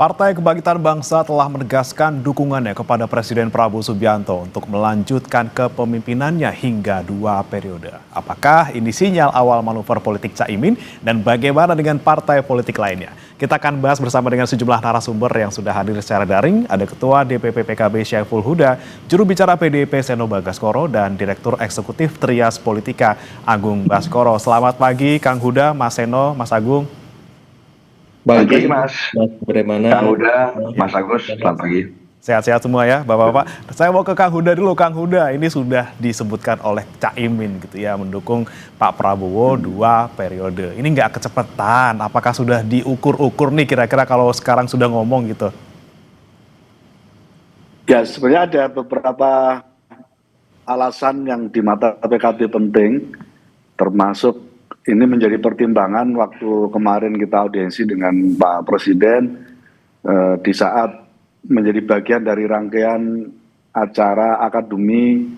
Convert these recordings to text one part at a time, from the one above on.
Partai Kebangkitan Bangsa telah menegaskan dukungannya kepada Presiden Prabowo Subianto untuk melanjutkan kepemimpinannya hingga 2 periode. Apakah ini sinyal awal manuver politik Caimin dan bagaimana dengan partai politik lainnya? Kita akan bahas bersama dengan sejumlah narasumber yang sudah hadir secara daring. Ada Ketua DPP PKB Syaiful Huda, juru bicara PDIP Seno Bagaskoro, dan Direktur Eksekutif Trias Politika Agung Baskoro. Selamat pagi Kang Huda, Mas Seno, Mas Agung. Pagi Mas, Bagaimana? Kang Huda, Mas Agus, selamat pagi. Sehat-sehat semua ya Bapak-Bapak. Saya mau ke Kang Huda dulu. Kang Huda, ini sudah disebutkan oleh Caimin gitu ya, mendukung Pak Prabowo 2 periode. Ini nggak kecepatan, apakah sudah diukur-ukur nih kira-kira kalau sekarang sudah ngomong gitu? Ya, sebenarnya ada beberapa alasan yang di mata PKB penting, termasuk ini menjadi pertimbangan waktu kemarin kita audiensi dengan Pak Presiden di saat menjadi bagian dari rangkaian acara Akademi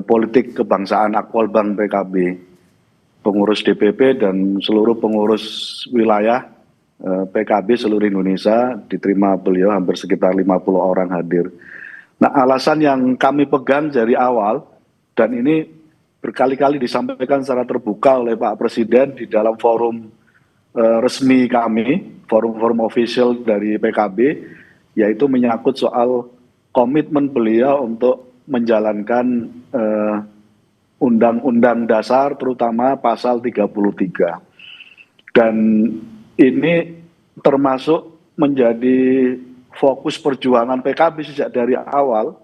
Politik Kebangsaan Akwalbang PKB. Pengurus DPP dan seluruh pengurus wilayah PKB seluruh Indonesia diterima beliau, hampir sekitar 50 orang hadir. Nah, alasan yang kami pegang dari awal, dan ini berkali-kali disampaikan secara terbuka oleh Pak Presiden di dalam forum resmi kami, forum-forum official dari PKB, yaitu menyangkut soal komitmen beliau untuk menjalankan Undang-Undang Dasar, terutama pasal 33. Dan ini termasuk menjadi fokus perjuangan PKB sejak dari awal,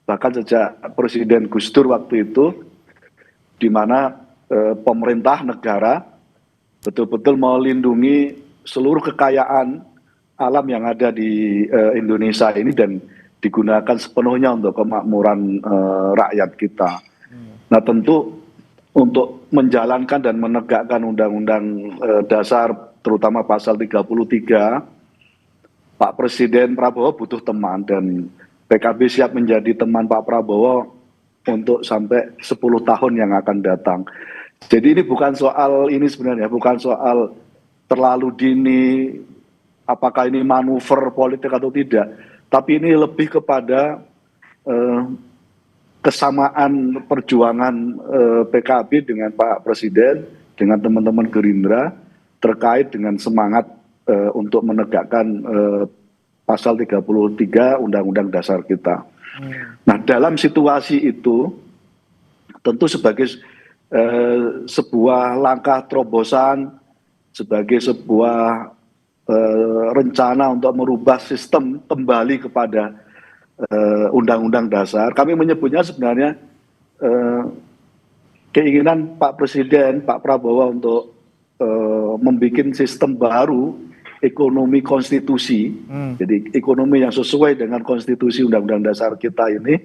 bahkan sejak Presiden Gus Dur waktu itu, di mana pemerintah negara betul-betul melindungi seluruh kekayaan alam yang ada di Indonesia ini dan digunakan sepenuhnya untuk kemakmuran rakyat kita. Nah, tentu untuk menjalankan dan menegakkan Undang-Undang Dasar terutama pasal 33, Pak Presiden Prabowo butuh teman dan PKB siap menjadi teman Pak Prabowo untuk sampai 10 tahun yang akan datang. Jadi ini bukan soal ini sebenarnya, bukan soal terlalu dini, apakah ini manuver politik atau tidak. Tapi ini lebih kepada kesamaan perjuangan PKB dengan Pak Presiden, dengan teman-teman Gerindra, terkait dengan semangat untuk menegakkan pasal 33 Undang-Undang Dasar kita. Nah, dalam situasi itu tentu sebagai sebuah langkah terobosan, sebagai sebuah rencana untuk merubah sistem kembali kepada Undang-Undang Dasar, kami menyebutnya sebenarnya keinginan Pak Presiden, Pak Prabowo untuk membuat sistem baru ekonomi konstitusi, jadi ekonomi yang sesuai dengan konstitusi Undang-Undang Dasar kita ini,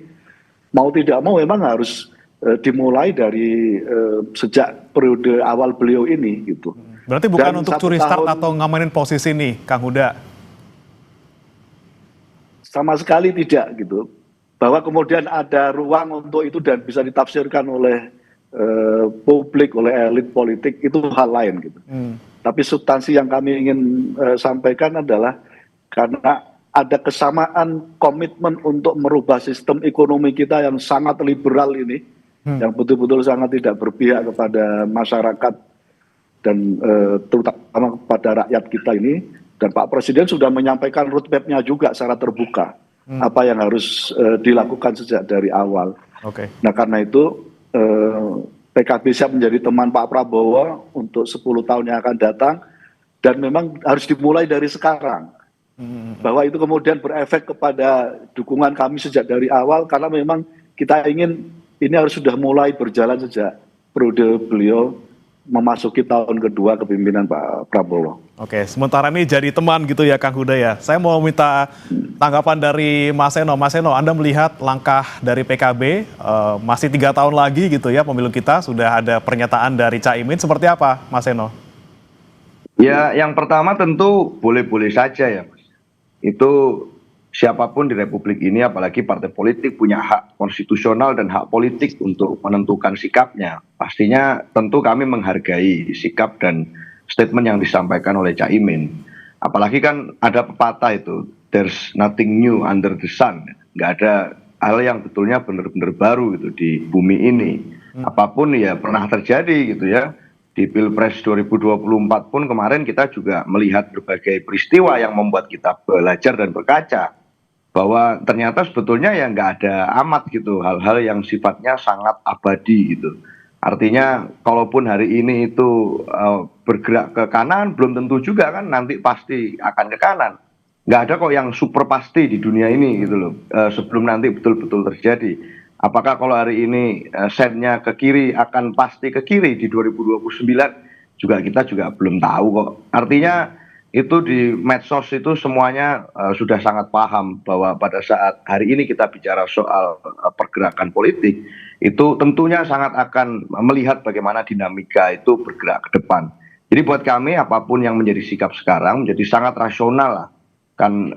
mau tidak mau memang harus dimulai dari sejak periode awal beliau ini gitu. Berarti bukan untuk curi start atau ngamanin posisi nih, Kang Huda? Sama sekali tidak gitu. Bahwa kemudian ada ruang untuk itu dan bisa ditafsirkan oleh publik, oleh elit politik, itu hal lain gitu. Tapi substansi yang kami ingin sampaikan adalah karena ada kesamaan komitmen untuk merubah sistem ekonomi kita yang sangat liberal ini, yang betul-betul sangat tidak berpihak kepada masyarakat dan terutama kepada rakyat kita ini. Dan Pak Presiden sudah menyampaikan roadmap-nya juga secara terbuka, apa yang harus dilakukan sejak dari awal. Nah, karena itu PKB siap menjadi teman Pak Prabowo untuk 10 tahun yang akan datang, dan memang harus dimulai dari sekarang. Bahwa itu kemudian berefek kepada dukungan kami sejak dari awal, karena memang kita ingin ini harus sudah mulai berjalan sejak periode beliau memasuki tahun kedua kepemimpinan Pak Prabowo. Oke, sementara ini jadi teman gitu ya Kang Huda ya. Saya mau minta tanggapan dari Mas Seno. Mas Seno, Anda melihat langkah dari PKB masih 3 tahun lagi gitu ya pemilu kita, sudah ada pernyataan dari Caimin, seperti apa Mas Seno? Ya, yang pertama tentu boleh-boleh saja ya Mas. Itu siapapun di Republik ini, apalagi partai politik, punya hak konstitusional dan hak politik untuk menentukan sikapnya. Pastinya tentu kami menghargai sikap dan statement yang disampaikan oleh Caimin. Apalagi kan ada pepatah itu, there's nothing new under the sun. Nggak ada hal yang betulnya benar-benar baru gitu di bumi ini. Apapun ya pernah terjadi gitu ya. Di Pilpres 2024 pun kemarin kita juga melihat berbagai peristiwa yang membuat kita belajar dan berkaca bahwa ternyata sebetulnya ya nggak ada amat gitu hal-hal yang sifatnya sangat abadi gitu. Artinya kalaupun hari ini itu bergerak ke kanan belum tentu juga kan nanti pasti akan ke kanan. Nggak ada kok yang super pasti di dunia ini gitu loh, sebelum nanti betul-betul terjadi. Apakah kalau hari ini setnya ke kiri akan pasti ke kiri di 2029 juga kita juga belum tahu kok. Artinya itu di medsos itu semuanya sudah sangat paham bahwa pada saat hari ini kita bicara soal pergerakan politik itu tentunya sangat akan melihat bagaimana dinamika itu bergerak ke depan. Jadi buat kami apapun yang menjadi sikap sekarang menjadi sangat rasional lah. Kan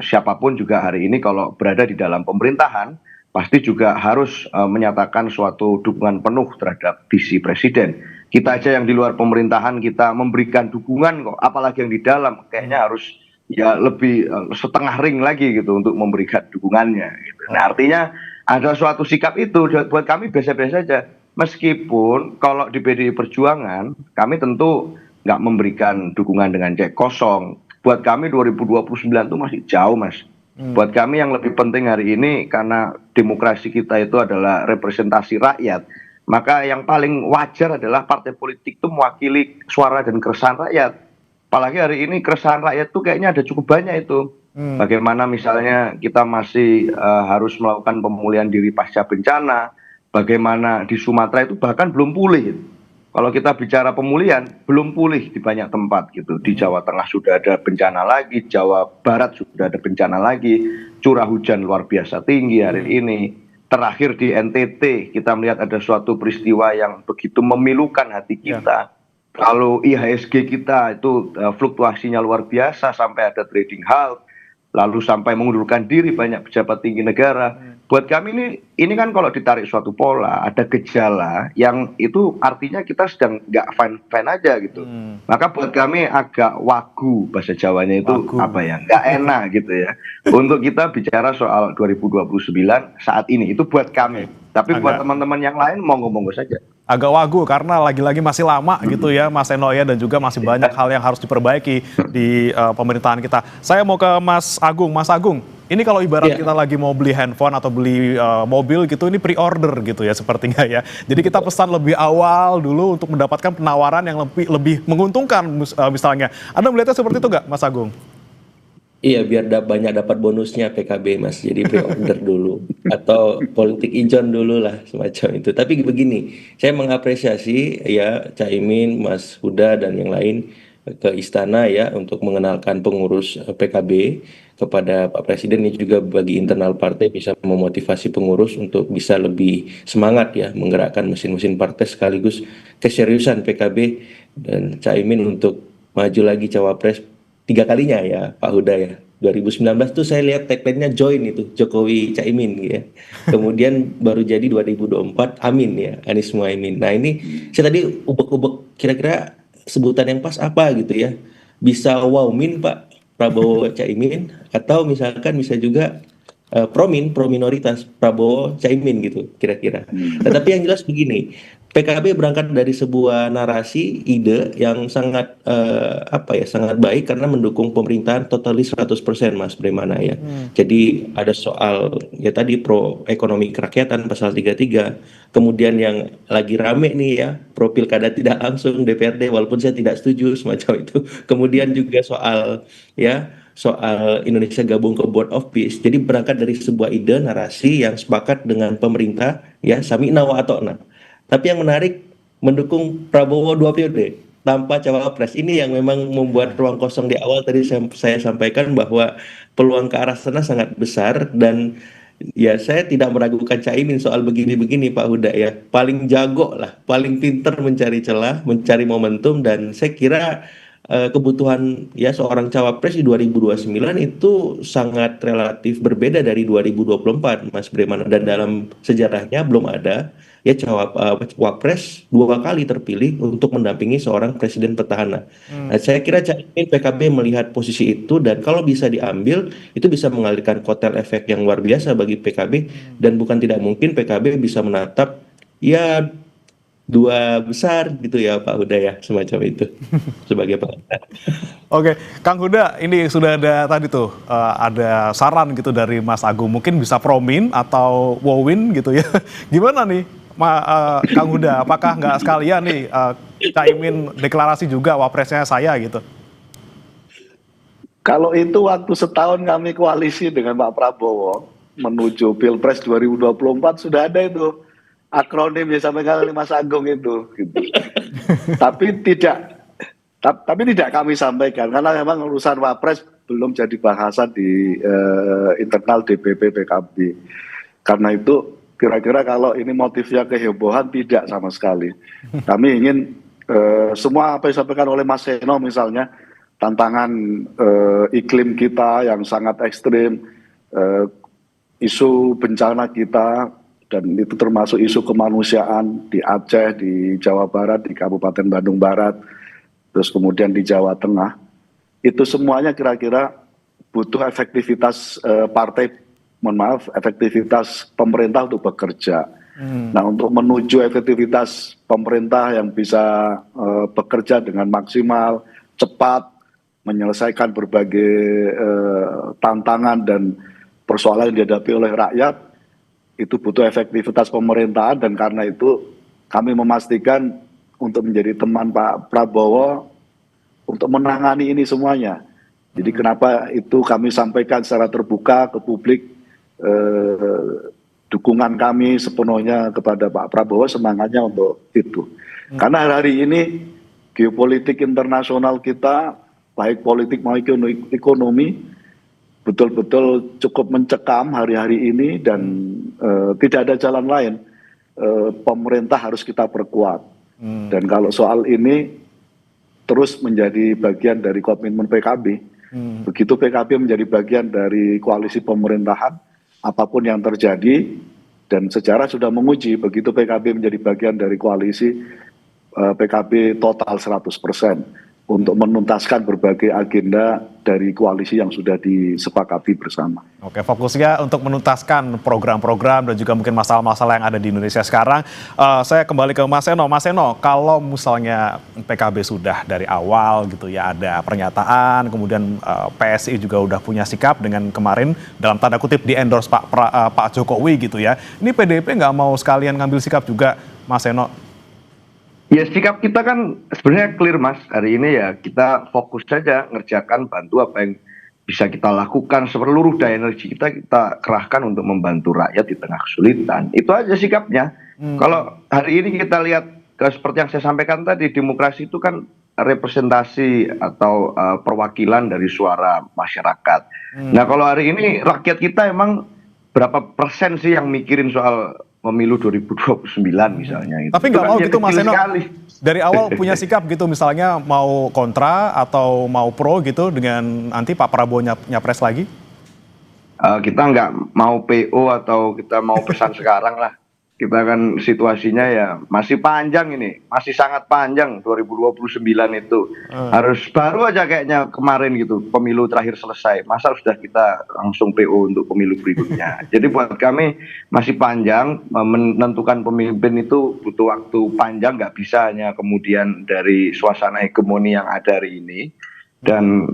siapapun juga hari ini kalau berada di dalam pemerintahan pasti juga harus menyatakan suatu dukungan penuh terhadap visi presiden. Kita aja yang di luar pemerintahan kita memberikan dukungan kok, apalagi yang di dalam kayaknya harus ya lebih setengah ring lagi gitu untuk memberikan dukungannya. Gitu. Nah artinya ada suatu sikap itu buat kami biasa-biasa saja. Meskipun kalau di PDI Perjuangan kami tentu nggak memberikan dukungan dengan cek kosong. Buat kami 2029 itu masih jauh mas. Buat kami yang lebih penting hari ini karena demokrasi kita itu adalah representasi rakyat. Maka yang paling wajar adalah partai politik itu mewakili suara dan keresahan rakyat. Apalagi hari ini keresahan rakyat itu kayaknya ada cukup banyak itu. Bagaimana misalnya kita masih harus melakukan pemulihan diri pasca bencana. Bagaimana di Sumatera itu bahkan belum pulih. Kalau kita bicara pemulihan, belum pulih di banyak tempat gitu. Di Jawa Tengah sudah ada bencana lagi, Jawa Barat sudah ada bencana lagi, curah hujan luar biasa tinggi hari ini. Terakhir di NTT kita melihat ada suatu peristiwa yang begitu memilukan hati kita. Kalau IHSG kita itu fluktuasinya luar biasa sampai ada trading halt, lalu sampai mengundurkan diri banyak pejabat tinggi negara. Buat kami ini kan kalau ditarik suatu pola, ada gejala yang itu artinya kita sedang nggak fine-fine aja gitu. Maka buat kami agak wagu bahasa Jawanya itu apa ya, nggak enak gitu ya. Untuk kita bicara soal 2029 saat ini itu buat kami. Tapi buat teman-teman yang lain monggo-monggo saja. Agak wagu karena lagi-lagi masih lama gitu ya Mas Eno ya, dan juga masih banyak hal yang harus diperbaiki di pemerintahan kita. Saya mau ke Mas Agung. Mas Agung, ini kalau ibarat kita lagi mau beli handphone atau beli mobil gitu, ini pre-order gitu ya sepertinya ya. Jadi kita pesan lebih awal dulu untuk mendapatkan penawaran yang lebih menguntungkan misalnya. Anda melihatnya seperti itu nggak Mas Agung? Iya, biar banyak dapat bonusnya PKB Mas, jadi pre-order dulu atau politik ijon dulu lah semacam itu. Tapi begini, saya mengapresiasi ya Caimin, Mas Huda dan yang lain ke istana ya untuk mengenalkan pengurus PKB kepada Pak Presiden. Ini juga bagi internal partai bisa memotivasi pengurus untuk bisa lebih semangat ya menggerakkan mesin-mesin partai sekaligus keseriusan PKB dan Caimin untuk maju lagi cawapres 3 kalinya ya Pak Huda ya. 2019 tuh saya lihat tagline-nya join itu Jokowi Caimin ya. Kemudian baru jadi 2024 Amin ya, Anies Muhaimin. Nah ini saya tadi ubek-ubek kira-kira sebutan yang pas apa gitu ya. Bisa wowmin Pak Prabowo Caimin atau misalkan bisa juga pro minoritas Prabowo Caimin gitu kira-kira. Nah, tapi yang jelas begini, PKB berangkat dari sebuah narasi ide yang sangat sangat baik karena mendukung pemerintahan totalis 100% Mas Bremana ya. Jadi ada soal ya tadi pro ekonomi kerakyatan pasal 33. Kemudian yang lagi rame nih ya, pro pilkada tidak langsung DPRD walaupun saya tidak setuju semacam itu. Kemudian juga soal Indonesia gabung ke Board of Peace. Jadi berangkat dari sebuah ide narasi yang sepakat dengan pemerintah ya sami'na wa ata'na. Tapi yang menarik mendukung Prabowo 2 periode tanpa cawapres. Ini yang memang membuat ruang kosong di awal tadi saya sampaikan bahwa peluang ke arah sana sangat besar dan ya saya tidak meragukan Caimin soal begini-begini Pak Huda ya. Paling jago lah, paling pinter mencari celah, mencari momentum dan saya kira kebutuhan ya seorang cawapres di 2029 itu sangat relatif berbeda dari 2024 Mas Bremana dan dalam sejarahnya belum ada ya Wapres 2 kali terpilih untuk mendampingi seorang presiden petahana. Nah, saya kira Caimin PKB melihat posisi itu dan kalau bisa diambil itu bisa mengalirkan kotel efek yang luar biasa bagi PKB dan bukan tidak mungkin PKB bisa menatap ya dua besar gitu ya Pak Huda ya semacam itu sebagai pengantar. Oke, Kang Huda, ini sudah ada tadi tuh ada saran gitu dari Mas Agung, mungkin bisa Promin atau Wowin gitu ya. Gimana nih, Kang Huda? Apakah nggak sekalian nih Caimin deklarasi juga wapresnya saya gitu? Kalau itu waktu setahun kami koalisi dengan Pak Prabowo menuju Pilpres 2024 sudah ada itu akronim yang sampai kali Mas Agung itu. Gitu. Tapi tidak kami sampaikan karena memang urusan Wapres belum jadi bahasan di internal DPP PKB. Karena itu kira-kira kalau ini motifnya kehebohan tidak sama sekali. Kami ingin semua apa yang disampaikan oleh Mas Seno misalnya tantangan iklim kita yang sangat ekstrim, isu bencana kita dan itu termasuk isu kemanusiaan di Aceh, di Jawa Barat, di Kabupaten Bandung Barat, terus kemudian di Jawa Tengah, itu semuanya kira-kira butuh efektivitas efektivitas pemerintah untuk bekerja. Nah, untuk menuju efektivitas pemerintah yang bisa bekerja dengan maksimal, cepat, menyelesaikan berbagai tantangan dan persoalan yang dihadapi oleh rakyat, itu butuh efektivitas pemerintahan dan karena itu kami memastikan untuk menjadi teman Pak Prabowo untuk menangani ini semuanya. Jadi kenapa itu kami sampaikan secara terbuka ke publik dukungan kami sepenuhnya kepada Pak Prabowo, semangatnya untuk itu. Karena hari ini geopolitik internasional kita, baik politik maupun ekonomi, betul-betul cukup mencekam hari-hari ini dan tidak ada jalan lain. Pemerintah harus kita perkuat. Dan kalau soal ini terus menjadi bagian dari komitmen PKB, begitu PKB menjadi bagian dari koalisi pemerintahan, apapun yang terjadi, dan sejarah sudah menguji, begitu PKB menjadi bagian dari koalisi, PKB total 100% untuk menuntaskan berbagai agenda dari koalisi yang sudah disepakati bersama. Oke, fokusnya untuk menuntaskan program-program dan juga mungkin masalah-masalah yang ada di Indonesia sekarang. Saya kembali ke Mas Seno. Mas Seno, kalau misalnya PKB sudah dari awal gitu ya ada pernyataan, kemudian PSI juga udah punya sikap dengan kemarin dalam tanda kutip di endorse Pak Jokowi gitu ya. Ini PDIP nggak mau sekalian ngambil sikap juga, Mas Seno? Ya sikap kita kan sebenarnya clear Mas, hari ini ya kita fokus saja ngerjakan bantu apa yang bisa kita lakukan, seluruh daya energi kita kerahkan untuk membantu rakyat di tengah kesulitan. Itu aja sikapnya. Kalau hari ini kita lihat seperti yang saya sampaikan tadi, demokrasi itu kan representasi atau perwakilan dari suara masyarakat. Nah kalau hari ini rakyat kita emang berapa persen sih yang mikirin soal pemilu 2029 misalnya. Tapi nggak mau gitu Mas Seno, dari awal sekali. punya sikap gitu misalnya mau kontra atau mau pro gitu dengan nanti Pak Prabowo nyapres lagi? Kita nggak mau PO atau kita mau pesan sekarang lah. Kita kan situasinya ya masih panjang ini, masih sangat panjang 2029 itu. Harus baru aja kayaknya kemarin gitu, pemilu terakhir selesai. Masa sudah kita langsung PO untuk pemilu berikutnya. Jadi buat kami masih panjang, menentukan pemimpin itu butuh waktu panjang, nggak bisa hanya kemudian dari suasana hegemoni yang ada hari ini. Dan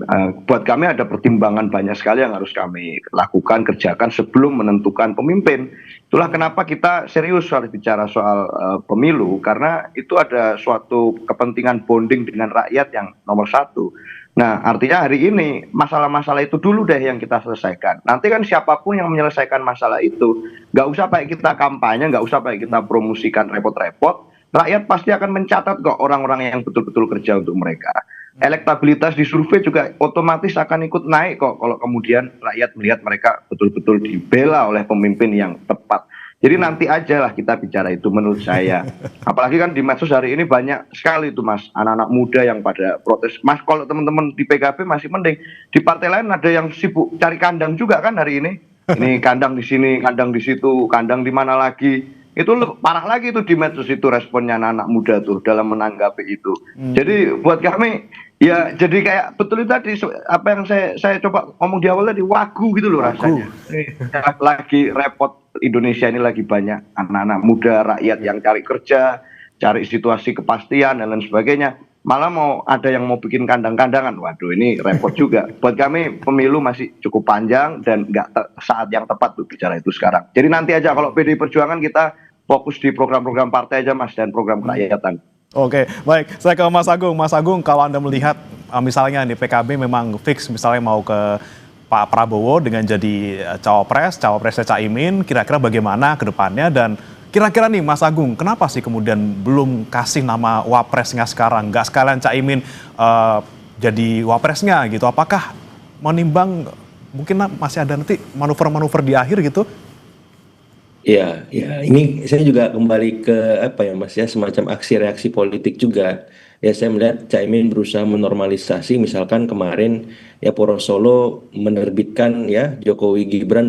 buat kami ada pertimbangan banyak sekali yang harus kami lakukan, kerjakan sebelum menentukan pemimpin. Itulah kenapa kita serius soal bicara soal pemilu, karena itu ada suatu kepentingan bonding dengan rakyat yang nomor satu. Nah artinya hari ini masalah-masalah itu dulu deh yang kita selesaikan. Nanti kan siapapun yang menyelesaikan masalah itu, nggak usah pakai kita kampanye, nggak usah pakai kita promosikan repot-repot, rakyat pasti akan mencatat kok orang-orang yang betul-betul kerja untuk mereka. Elektabilitas di survei juga otomatis akan ikut naik kok kalau kemudian rakyat melihat mereka betul-betul dibela oleh pemimpin yang tepat. Jadi nanti aja lah kita bicara itu menurut saya. Apalagi kan di medsos hari ini banyak sekali itu Mas, anak-anak muda yang pada protes. Mas kalau teman-teman di PKB masih mending, di partai lain ada yang sibuk cari kandang juga kan hari ini. Ini kandang di sini, kandang di situ, kandang di mana lagi. itu parah lagi tuh di medsos itu responnya anak muda tuh dalam menanggapi itu. Jadi buat kami ya jadi kayak betul itu tadi apa yang saya coba ngomong di awal tadi, wagu gitu loh rasanya. Lagi repot, Indonesia ini lagi banyak anak-anak muda, rakyat yang cari kerja, cari situasi kepastian dan lain sebagainya. Malah mau ada yang mau bikin kandang-kandangan. Waduh, ini repot juga. Buat kami pemilu masih cukup panjang dan nggak saat yang tepat tuh bicara itu sekarang. Jadi nanti aja kalau PDI Perjuangan kita fokus di program-program partai aja Mas dan program kerakyatan. Oke, baik. Saya ke Mas Agung. Mas Agung, kalau Anda melihat misalnya nih PKB memang fix misalnya mau ke Pak Prabowo dengan jadi cawapresnya Caimin, kira-kira bagaimana ke depannya dan kira-kira nih Mas Agung, kenapa sih kemudian belum kasih nama wapresnya sekarang? Nggak sekalian Caimin jadi wapresnya gitu. Apakah menimbang mungkin masih ada nanti manuver-manuver di akhir gitu? Ya, ya, ini saya juga kembali ke apa ya Mas ya, semacam aksi reaksi politik juga. Ya, saya melihat Caimin berusaha menormalisasi, misalkan kemarin ya Poros Solo menerbitkan ya Prabowo Gibran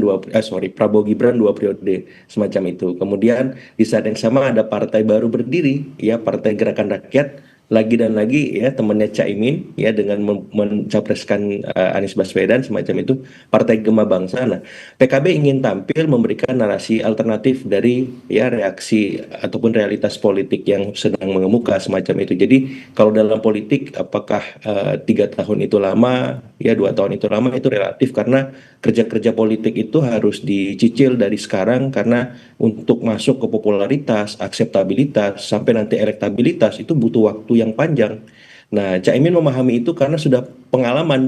2 periode semacam itu. Kemudian di saat yang sama ada partai baru berdiri, ya Partai Gerakan Rakyat lagi dan lagi ya temannya Caimin ya dengan mencapreskan Anies Baswedan semacam itu, Partai Gema Bangsa. Nah, PKB ingin tampil memberikan narasi alternatif dari ya reaksi ataupun realitas politik yang sedang mengemuka semacam itu. Jadi kalau dalam politik apakah 3 tahun itu lama, ya 2 tahun itu lama, itu relatif karena kerja-kerja politik itu harus dicicil dari sekarang karena untuk masuk ke popularitas, akseptabilitas, sampai nanti elektabilitas itu butuh waktu yang panjang. Nah, Caimin memahami itu karena sudah pengalaman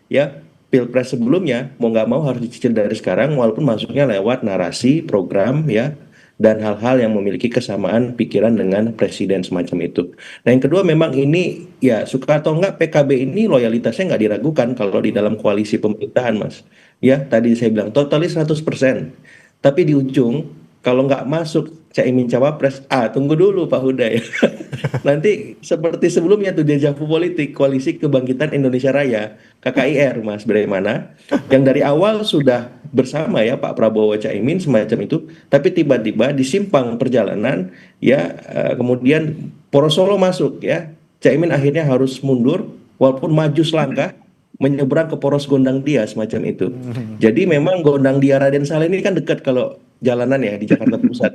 ya pilpres sebelumnya, mau nggak mau harus dicicil dari sekarang walaupun masuknya lewat narasi, program ya dan hal-hal yang memiliki kesamaan pikiran dengan presiden semacam itu. Nah, yang kedua memang ini ya suka atau enggak PKB ini loyalitasnya nggak diragukan kalau di dalam koalisi pemerintahan, Mas. Ya, tadi saya bilang totalis 100%. Tapi di ujung kalau nggak masuk Caimin cawapres, tunggu dulu Pak Huda ya. Nanti seperti sebelumnya tuh dejavu politik, Koalisi Kebangkitan Indonesia Raya, KKIR Mas, bagaimana? Yang dari awal sudah bersama ya Pak Prabowo Caimin semacam itu, tapi tiba-tiba di simpang perjalanan ya kemudian Poros Solo masuk ya. Caimin akhirnya harus mundur walaupun maju selangkah menyeberang ke Poros Gondang Dia semacam itu. Jadi memang Gondang Dia Raden Saleh ini kan dekat kalau jalanan ya di Jakarta Pusat.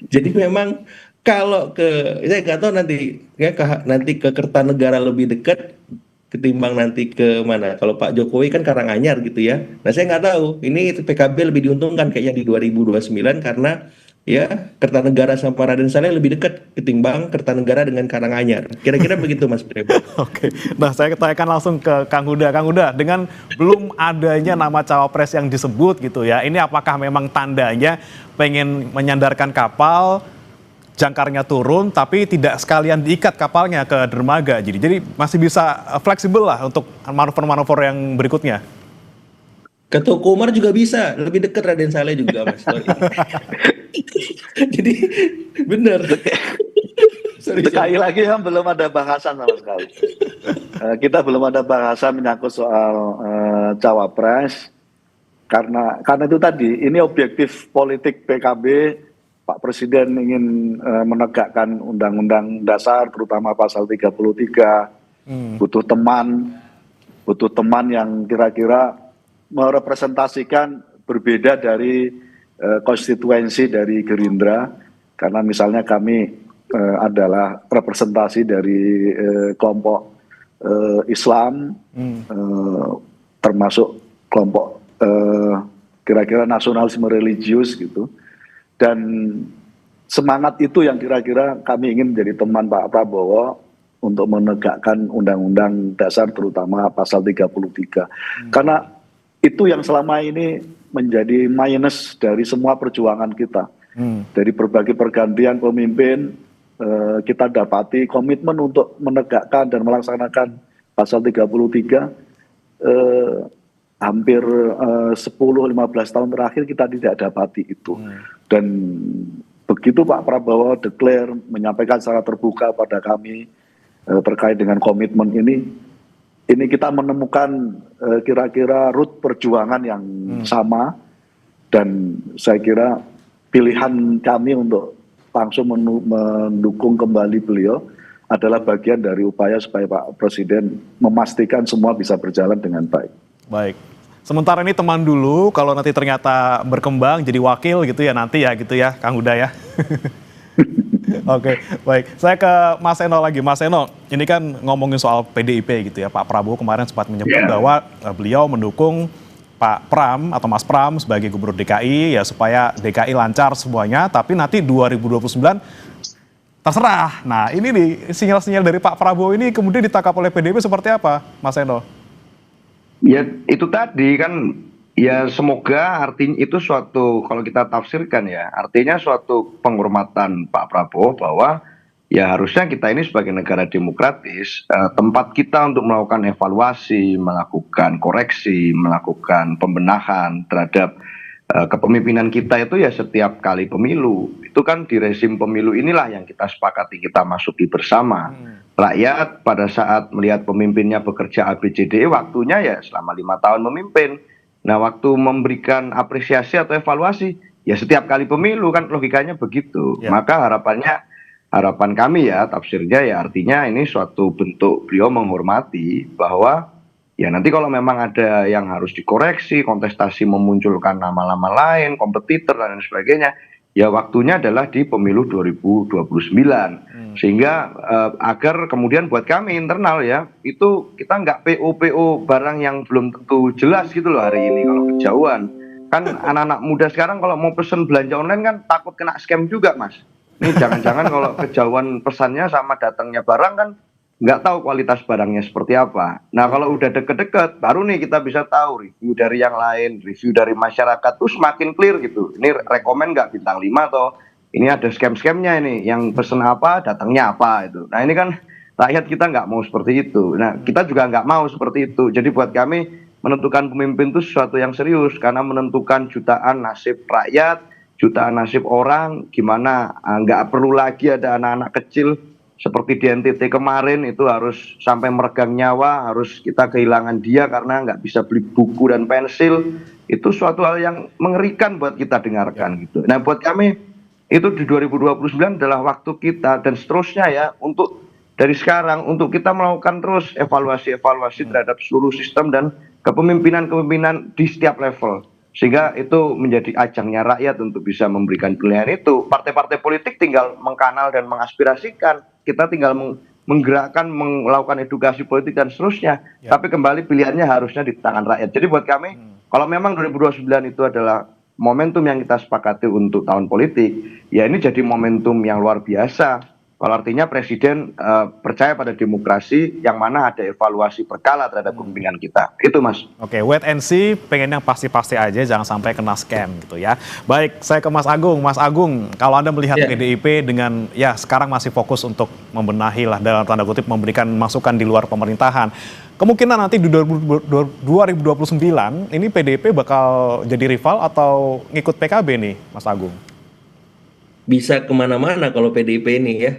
Jadi memang kalau saya nggak tahu nanti ya nanti ke Kertanegara lebih dekat ketimbang nanti ke mana. Kalau Pak Jokowi kan Karanganyar gitu ya. Nah, saya nggak tahu. Ini PKB lebih diuntungkan kayaknya di 2029 karena ya Kertanegara sama Raden Saleh lebih dekat ketimbang Kertanegara dengan Karanganyar. Kira-kira begitu Mas Brebo. Oke, nah saya tanyakan langsung ke Kang Huda. Kang Huda, dengan belum adanya nama cawapres yang disebut gitu ya, ini apakah memang tandanya pengen menyandarkan kapal, jangkarnya turun, tapi tidak sekalian diikat kapalnya ke dermaga, jadi masih bisa fleksibel lah untuk manuver-manuver yang berikutnya? Ke Toko Umar juga bisa, lebih dekat Raden Saleh juga Mas. Sorry. Jadi benar. Sekali lagi ya belum ada bahasan sama sekali. Kita belum ada bahasan menyangkut soal cawapres karena itu tadi ini objektif politik PKB. Pak Presiden ingin menegakkan Undang-Undang Dasar terutama pasal 33, butuh teman yang kira-kira merepresentasikan berbeda dari konstituensi dari Gerindra, karena misalnya kami adalah representasi dari kelompok Islam, termasuk kelompok kira-kira nasionalisme religius gitu, dan semangat itu yang kira-kira kami ingin menjadi teman Pak Prabowo untuk menegakkan Undang-Undang Dasar terutama pasal 33, karena itu yang selama ini menjadi minus dari semua perjuangan kita. Dari berbagai pergantian pemimpin, kita dapati komitmen untuk menegakkan dan melaksanakan pasal 33 hampir 10-15 tahun terakhir kita tidak dapati itu. Dan begitu Pak Prabowo declare, menyampaikan secara terbuka pada kami terkait dengan komitmen ini kita menemukan kira-kira root perjuangan yang sama, dan saya kira pilihan kami untuk langsung mendukung kembali beliau adalah bagian dari upaya supaya Pak Presiden memastikan semua bisa berjalan dengan baik. Baik. Sementara ini teman dulu, kalau nanti ternyata berkembang jadi wakil gitu ya nanti ya gitu ya, Kang Huda ya. Oke, baik. Saya ke Mas Eno lagi. Mas Eno, ini kan ngomongin soal PDIP gitu ya. Pak Prabowo kemarin sempat menyebut bahwa beliau mendukung Pak Pram atau Mas Pram sebagai Gubernur DKI ya supaya DKI lancar semuanya. Tapi nanti 2029 terserah. Nah ini nih sinyal-sinyal dari Pak Prabowo ini kemudian ditangkap oleh PDIP seperti apa, Mas Eno? Ya itu tadi kan, ya semoga artinya itu suatu, kalau kita tafsirkan ya, artinya suatu penghormatan Pak Prabowo bahwa ya harusnya kita ini sebagai negara demokratis, tempat kita untuk melakukan evaluasi, melakukan koreksi, melakukan pembenahan terhadap kepemimpinan kita itu ya setiap kali pemilu. Itu kan di rezim pemilu inilah yang kita sepakati kita masuki bersama. Rakyat pada saat melihat pemimpinnya bekerja ABCDE, waktunya ya selama 5 tahun memimpin. Nah waktu memberikan apresiasi atau evaluasi ya setiap kali pemilu, kan logikanya begitu. Maka harapan kami ya, tafsirnya ya artinya ini suatu bentuk beliau menghormati bahwa ya nanti kalau memang ada yang harus dikoreksi, kontestasi memunculkan nama-nama lain, kompetitor dan sebagainya, ya waktunya adalah di pemilu 2029. Sehingga agar kemudian buat kami internal ya, itu kita nggak PO barang yang belum tentu jelas gitu loh hari ini kalau kejauhan. Kan anak-anak muda sekarang kalau mau pesen belanja online kan takut kena scam juga, Mas. Ini jangan-jangan kalau kejauhan pesannya sama datangnya barang kan nggak tahu kualitas barangnya seperti apa. Nah kalau udah deket-deket baru nih kita bisa tahu review dari yang lain, review dari masyarakat tuh semakin clear gitu. Ini rekomen nggak bintang 5 atau ini ada scam-scamnya ini, yang pesen apa datangnya apa itu. Nah ini kan rakyat kita nggak mau seperti itu. Nah kita juga nggak mau seperti itu. Jadi buat kami menentukan pemimpin itu sesuatu yang serius karena menentukan jutaan nasib rakyat, jutaan nasib orang, gimana nggak perlu lagi ada anak-anak kecil seperti di NTT kemarin itu harus sampai meregang nyawa, harus kita kehilangan dia karena nggak bisa beli buku dan pensil. Itu suatu hal yang mengerikan buat kita dengarkan gitu. Nah buat kami itu di 2029 adalah waktu kita dan seterusnya ya, untuk dari sekarang untuk kita melakukan terus evaluasi terhadap seluruh sistem dan kepemimpinan di setiap level. Sehingga itu menjadi ajangnya rakyat untuk bisa memberikan pilihan itu. Partai-partai politik tinggal mengkanal dan mengaspirasikan. Kita tinggal menggerakkan, melakukan edukasi politik dan seterusnya. Tapi kembali pilihannya harusnya di tangan rakyat. Jadi buat kami, kalau memang 2029 itu adalah momentum yang kita sepakati untuk tahun politik, ya ini jadi momentum yang luar biasa. Kalau artinya Presiden percaya pada demokrasi yang mana ada evaluasi berkala terhadap kepemimpinan kita. Itu Mas. Oke, wait and see, pengen yang pasti-pasti aja, jangan sampai kena scam gitu ya. Baik, saya ke Mas Agung. Mas Agung, kalau Anda melihat PDIP dengan ya sekarang masih fokus untuk membenahi lah dalam tanda kutip, memberikan masukan di luar pemerintahan. Kemungkinan nanti di 2029 ini PDIP bakal jadi rival atau ngikut PKB nih, Mas Agung? Bisa kemana-mana kalau PDIP ini ya.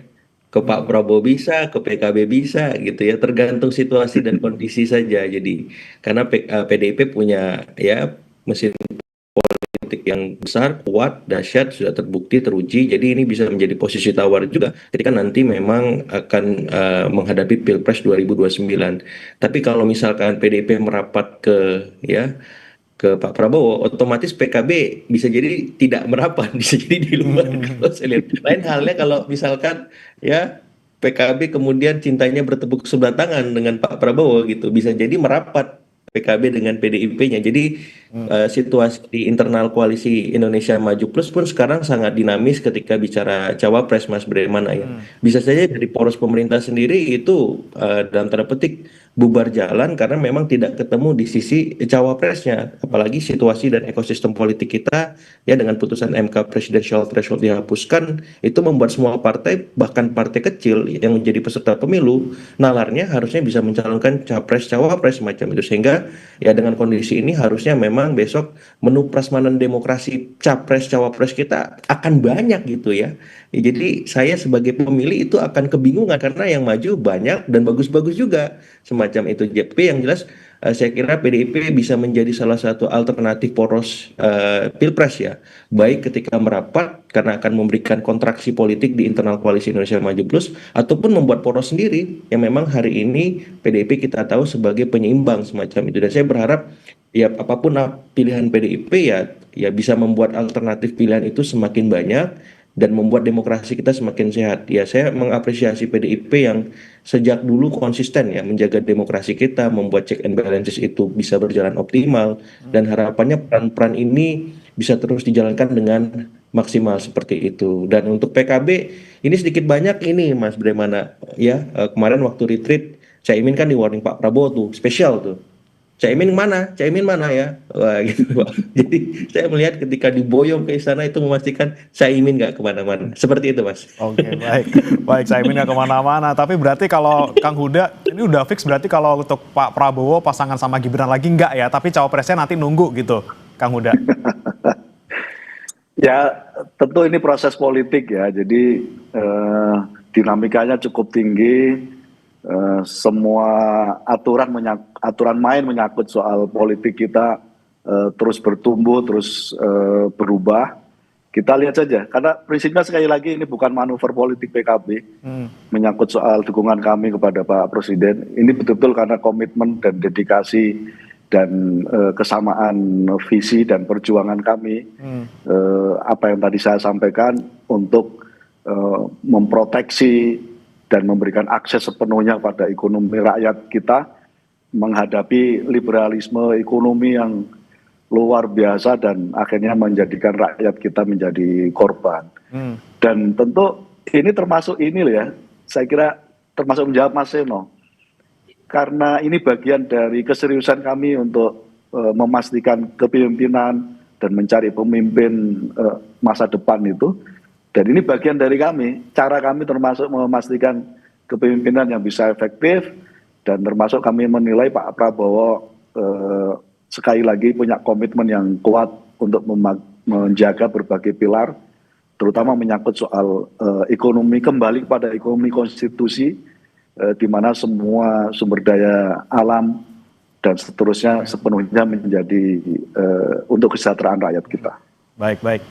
Ke Pak Prabowo bisa, ke PKB bisa gitu ya, tergantung situasi dan kondisi saja. Jadi karena PDIP punya ya mesin politik yang besar, kuat, dahsyat, sudah terbukti, teruji. Jadi ini bisa menjadi posisi tawar juga ketika nanti memang akan menghadapi Pilpres 2029. Tapi kalau misalkan PDIP merapat ke Pak Prabowo, otomatis PKB bisa jadi tidak merapat, bisa jadi di luar. Kalau saya lihat. Lain halnya kalau misalkan ya PKB kemudian cintanya bertepuk sebelah tangan dengan Pak Prabowo gitu, bisa jadi merapat PKB dengan PDIP-nya. Jadi situasi di internal koalisi Indonesia Maju Plus pun sekarang sangat dinamis ketika bicara cawapres, Mas Breman ya. Bisa saja dari poros pemerintah sendiri itu dalam tanda petik bubar jalan karena memang tidak ketemu di sisi cawapresnya. Apalagi situasi dan ekosistem politik kita ya dengan putusan MK presidential threshold dihapuskan, itu membuat semua partai, bahkan partai kecil yang menjadi peserta pemilu, nalarnya harusnya bisa mencalonkan capres cawapres semacam itu. Sehingga ya dengan kondisi ini harusnya memang besok menu prasmanan demokrasi capres cawapres kita akan banyak gitu ya. Jadi saya sebagai pemilih itu akan kebingungan karena yang maju banyak dan bagus-bagus juga semacam itu. Tapi yang jelas saya kira PDIP bisa menjadi salah satu alternatif poros Pilpres ya, baik ketika merapat karena akan memberikan kontraksi politik di internal koalisi Indonesia Maju Plus, ataupun membuat poros sendiri yang memang hari ini PDIP kita tahu sebagai penyeimbang semacam itu. Dan saya berharap ya apapun pilihan PDIP ya bisa membuat alternatif pilihan itu semakin banyak dan membuat demokrasi kita semakin sehat. Ya, saya mengapresiasi PDIP yang sejak dulu konsisten ya menjaga demokrasi kita, membuat check and balances itu bisa berjalan optimal, dan harapannya peran-peran ini bisa terus dijalankan dengan maksimal seperti itu. Dan untuk PKB ini sedikit banyak ini Mas Bremana ya, kemarin waktu retreat Caimin kan di warning Pak Prabowo tuh spesial tuh. Caimin mana? Caimin mana ya? Wah gitu Pak. Jadi saya melihat ketika diboyong ke istana itu memastikan Caimin nggak kemana-mana. Seperti itu Mas. Oke, baik. Baik, Caimin nggak kemana-mana. Tapi berarti kalau Kang Huda, ini udah fix berarti kalau untuk Pak Prabowo pasangan sama Gibran lagi nggak ya? Tapi cawapresnya nanti nunggu gitu, Kang Huda. Ya, tentu ini proses politik ya. Jadi dinamikanya cukup tinggi. Semua aturan main menyangkut soal politik kita terus bertumbuh, terus berubah. Kita lihat saja, karena prinsipnya sekali lagi ini bukan manuver politik PKB menyangkut soal dukungan kami kepada Pak Presiden. Ini betul-betul karena komitmen dan dedikasi dan kesamaan visi dan perjuangan kami. Apa yang tadi saya sampaikan untuk memproteksi dan memberikan akses sepenuhnya pada ekonomi rakyat kita menghadapi liberalisme ekonomi yang luar biasa dan akhirnya menjadikan rakyat kita menjadi korban. Dan tentu ini termasuk ini ya, saya kira termasuk menjawab Mas Seno. Karena ini bagian dari keseriusan kami untuk memastikan kepemimpinan dan mencari pemimpin masa depan itu. Dan ini bagian dari kami, cara kami termasuk memastikan kepemimpinan yang bisa efektif, dan termasuk kami menilai Pak Prabowo sekali lagi punya komitmen yang kuat untuk menjaga berbagai pilar, terutama menyangkut soal ekonomi, kembali pada ekonomi konstitusi, di mana semua sumber daya alam dan seterusnya sepenuhnya menjadi untuk kesejahteraan rakyat kita. Baik.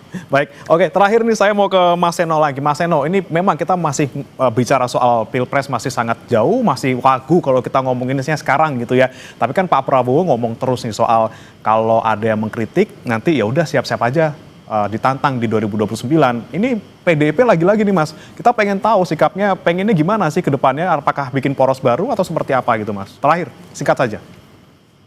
Oke, terakhir nih saya mau ke Mas Seno lagi. Mas Seno, ini memang kita masih bicara soal Pilpres masih sangat jauh, masih wagu kalau kita ngomonginnya sekarang gitu ya. Tapi kan Pak Prabowo ngomong terus nih soal kalau ada yang mengkritik, nanti ya udah siap-siap aja ditantang di 2029. Ini PDIP lagi-lagi nih Mas, kita pengen tahu sikapnya, pengennya gimana sih ke depannya, apakah bikin poros baru atau seperti apa gitu Mas? Terakhir, singkat saja.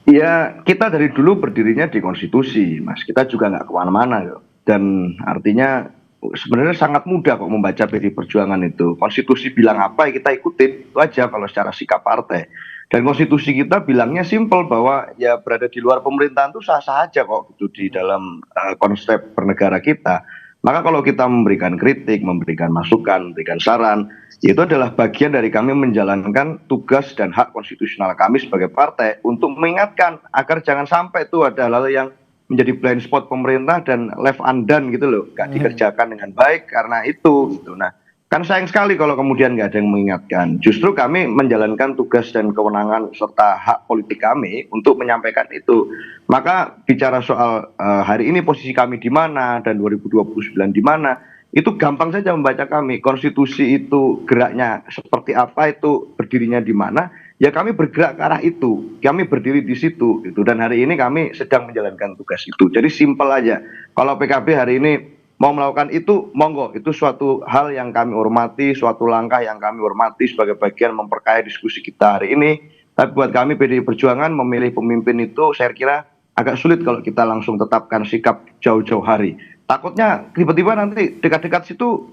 Ya, kita dari dulu berdirinya di konstitusi, Mas. Kita juga nggak kemana-mana, yuk. Dan artinya sebenarnya sangat mudah kok membaca PD Perjuangan itu. Konstitusi bilang apa, ya kita ikutin. Itu aja kalau secara sikap partai. Dan konstitusi kita bilangnya simpel bahwa ya berada di luar pemerintahan itu sah-sah aja kok gitu di dalam konsep bernegara kita. Maka kalau kita memberikan kritik, memberikan masukan, memberikan saran, itu adalah bagian dari kami menjalankan tugas dan hak konstitusional kami sebagai partai untuk mengingatkan agar jangan sampai itu ada hal-hal yang menjadi blind spot pemerintah dan left undone gitu loh, nggak dikerjakan dengan baik karena itu gitu. Nah, kan sayang sekali kalau kemudian nggak ada yang mengingatkan. Justru kami menjalankan tugas dan kewenangan serta hak politik kami untuk menyampaikan itu. Maka bicara soal hari ini posisi kami di mana dan 2029 di mana, itu gampang saja membaca kami. Konstitusi itu geraknya seperti apa, itu berdirinya di mana, ya kami bergerak ke arah itu. Kami berdiri di situ gitu. Dan hari ini kami sedang menjalankan tugas itu. Jadi simpel aja. Kalau PKB hari ini mau melakukan itu, monggo. Itu suatu hal yang kami hormati, suatu langkah yang kami hormati sebagai bagian memperkaya diskusi kita hari ini. Tapi buat kami PDI Perjuangan memilih pemimpin itu saya kira agak sulit kalau kita langsung tetapkan sikap jauh-jauh hari. Takutnya tiba-tiba nanti dekat-dekat situ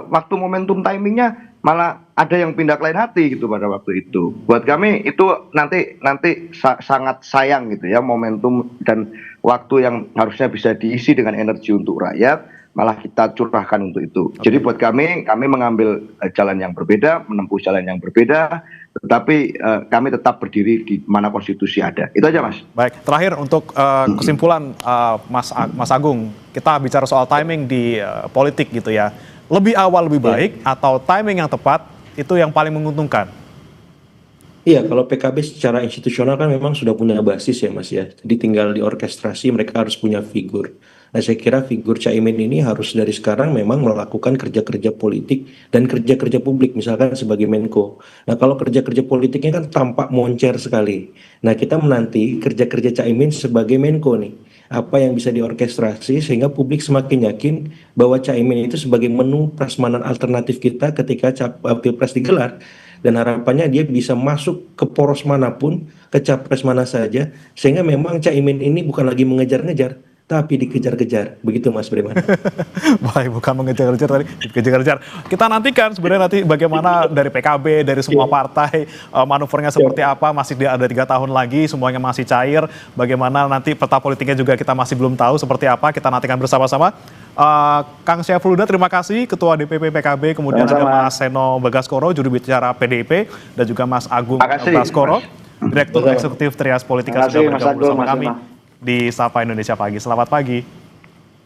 waktu momentum timingnya malah ada yang pindah ke lain hati gitu pada waktu itu. Buat kami itu nanti sangat sayang gitu ya, momentum dan waktu yang harusnya bisa diisi dengan energi untuk rakyat, malah kita curahkan untuk itu. Jadi buat kami mengambil jalan yang berbeda, menempuh jalan yang berbeda, tetapi kami tetap berdiri di mana konstitusi ada. Itu aja Mas. Baik, terakhir untuk kesimpulan Mas Agung, kita bicara soal timing di politik gitu ya. Lebih awal lebih baik atau timing yang tepat itu yang paling menguntungkan? Iya, kalau PKB secara institusional kan memang sudah punya basis ya Mas ya. Jadi tinggal diorkestrasi mereka harus punya figur. Nah saya kira figur Caimin ini harus dari sekarang memang melakukan kerja-kerja politik dan kerja-kerja publik misalkan sebagai Menko. Nah kalau kerja-kerja politiknya kan tampak moncer sekali. Nah kita menanti kerja-kerja Caimin sebagai Menko nih. Apa yang bisa diorkestrasi sehingga publik semakin yakin bahwa Caimin itu sebagai menu prasmanan alternatif kita ketika Pilpres digelar dan harapannya dia bisa masuk ke poros manapun, ke capres mana saja, sehingga memang Caimin ini bukan lagi mengejar-ngejar, tapi dikejar-kejar. Begitu Mas Breman. Baik, bukan mengejar-ngejar tadi, dikejar-kejar. Kita nantikan sebenarnya nanti bagaimana dari PKB, dari semua partai, manuvernya seperti apa, masih ada 3 tahun lagi, semuanya masih cair. Bagaimana nanti peta politiknya juga kita masih belum tahu seperti apa, kita nantikan bersama-sama. Kang Syaiful Huda, terima kasih, Ketua DPP PKB, kemudian ada Mas Seno Bagaskoro, juru bicara PDIP, dan juga Mas Agung Baskoro, Direktur Eksekutif Trias Politika, sudah bergabung bersama kami di Sapa Indonesia Pagi. Selamat pagi.